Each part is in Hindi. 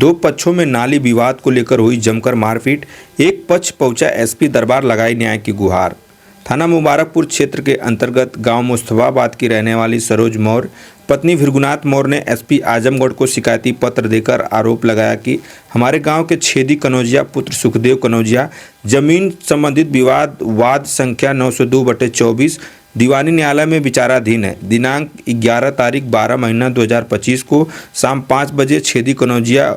दो पक्षों में नाली विवाद को लेकर हुई जमकर मारपीट। एक पक्ष पहुंचा एसपी दरबार, लगाई न्याय की गुहार। थाना मुबारकपुर क्षेत्र के अंतर्गत गांव मुस्तफाबाद की रहने वाली सरोज मौर्य पत्नी भृगुनाथ मौर्य ने एसपी आजमगढ़ को शिकायती पत्र देकर आरोप लगाया कि हमारे गांव के छेदी कनौजिया पुत्र सुखदेव कनौजिया जमीन संबंधित विवाद वाद संख्या 902/24 दीवानी न्यायालय में विचाराधीन है। दिनांक 11 तारीख 12 महीना 2025 को शाम 5 बजे छेदी कनौजिया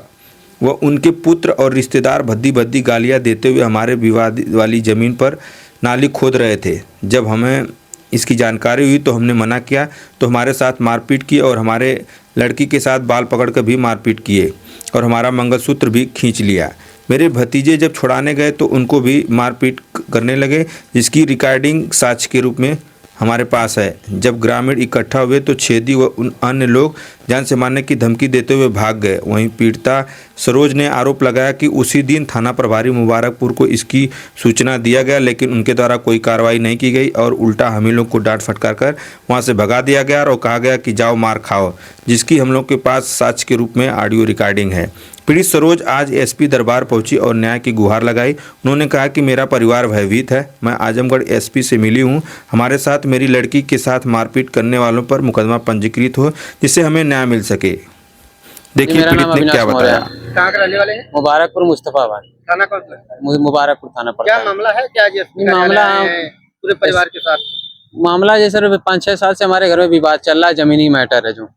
व उनके पुत्र और रिश्तेदार भद्दी भद्दी गालियां देते हुए हमारे विवाद वाली ज़मीन पर नाली खोद रहे थे। जब हमें इसकी जानकारी हुई तो हमने मना किया तो हमारे साथ मारपीट की और हमारे लड़की के साथ बाल पकड़ कर भी मारपीट किए और हमारा मंगलसूत्र भी खींच लिया। मेरे भतीजे जब छुड़ाने गए तो उनको भी मारपीट करने लगे, जिसकी रिकॉर्डिंग साक्ष्य के रूप में हमारे पास है। जब ग्रामीण इकट्ठा हुए तो छेदी व उन अन्य लोग जान से मारने की धमकी देते हुए भाग गए। वहीं पीड़िता सरोज ने आरोप लगाया कि उसी दिन थाना प्रभारी मुबारकपुर को इसकी सूचना दिया गया, लेकिन उनके द्वारा कोई कार्रवाई नहीं की गई और उल्टा हम ही लोग को डांट फटकार कर वहां से भगा दिया गया और कहा गया कि जाओ मार खाओ, जिसकी हम लोग के पास साक्ष्य के रूप में ऑडियो रिकॉर्डिंग है। पीड़ित सरोज आज एसपी दरबार पहुंची और न्याय की गुहार लगाई। उन्होंने कहा कि मेरा परिवार भयभीत है। मैं आजमगढ़ एसपी से मिली हूं। हमारे साथ मेरी लड़की के साथ मारपीट करने वालों पर मुकदमा पंजीकृत हो, जिससे हमें न्याय मिल सके। देखिए पीड़ित ने क्या बताया। कहाँ के रहने वाले हैं? मुबारकपुर मुस्तफाबाद थाना कौन सा है? मुबारकपुर थाना पड़ता क्या है। मामला है? क्या जी मामला पूरे परिवार के साथ मामला जैसे 5-6 साल से हमारे घर में विवाद चल रहा है, जमीनी मैटर है जो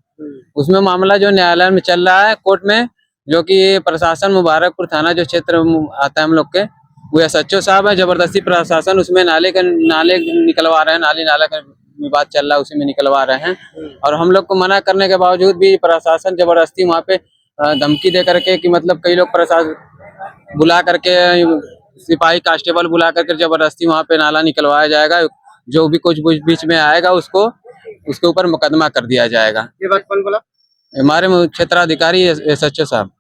उसमें मामला जो न्यायालय में चल रहा है कोर्ट में, जो कि प्रशासन मुबारकपुर थाना जो क्षेत्र आता है हम लोग के, वो एसएचओ साहब है। जबरदस्ती प्रशासन उसमें नाले निकलवा रहे हैं, नाला का विवाद चल रहा है उसी में निकलवा रहे हैं। और हम लोग को मना करने के बावजूद भी प्रशासन जबरदस्ती वहाँ पे धमकी दे करके कि मतलब कई लोग प्रशासन बुला करके सिपाही कांस्टेबल बुला करके जबरदस्ती वहाँ पे नाला निकलवाया जाएगा। जो भी कुछ बीच में आएगा उसके ऊपर मुकदमा कर दिया जाएगा। ये बात कौन बोला? हमारे क्षेत्राधिकारी एसएचओ साहब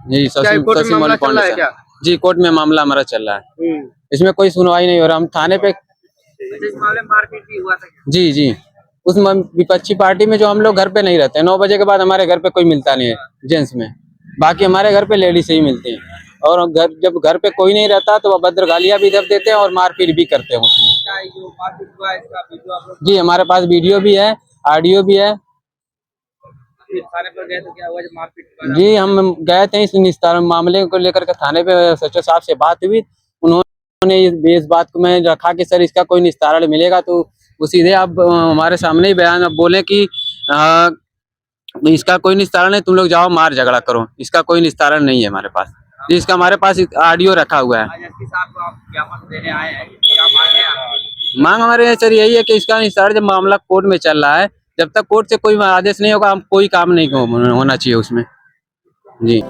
जी, शशि मौर्य पांडे साहब जी। कोर्ट में मामला हमारा चल रहा है, इसमें कोई सुनवाई नहीं हो रहा। हम थाने पे मारपीट भी हुआ था जी जी उस विपक्षी पार्टी में जो हम लोग घर पे नहीं रहते, 9 बजे के बाद हमारे घर पे कोई मिलता नहीं है जेंट्स में, बाकी हमारे घर पे लेडीज ही मिलती हैं। और जब घर पे कोई नहीं रहता तो अभद्र गालियां भी दब देते हैं और मारपीट भी करते हैं उसमें। जी हमारे पास वीडियो भी है, ऑडियो भी है। थाने पर गए तो क्या हुआ जब मारपीट? जी हम गए थे इस निस्तारण मामले को लेकर के थाने पे, सचिव साहब से बात हुई। उन्होंने इस बात को मैं रखा कि सर इसका कोई निस्तारण मिलेगा तो वो सीधे आप हमारे सामने ही बयान अब बोले कि इसका कोई निस्तारण है, तुम लोग जाओ मार झगड़ा करो, इसका कोई निस्तारण नहीं है हमारे पास। इसका हमारे पास ऑडियो रखा हुआ है। मांग हमारे सर यही है कि इसका निस्तारण, जब मामला कोर्ट में चल रहा है, जब तक कोर्ट से कोई आदेश नहीं होगा हम कोई काम नहीं होना चाहिए उसमें जी।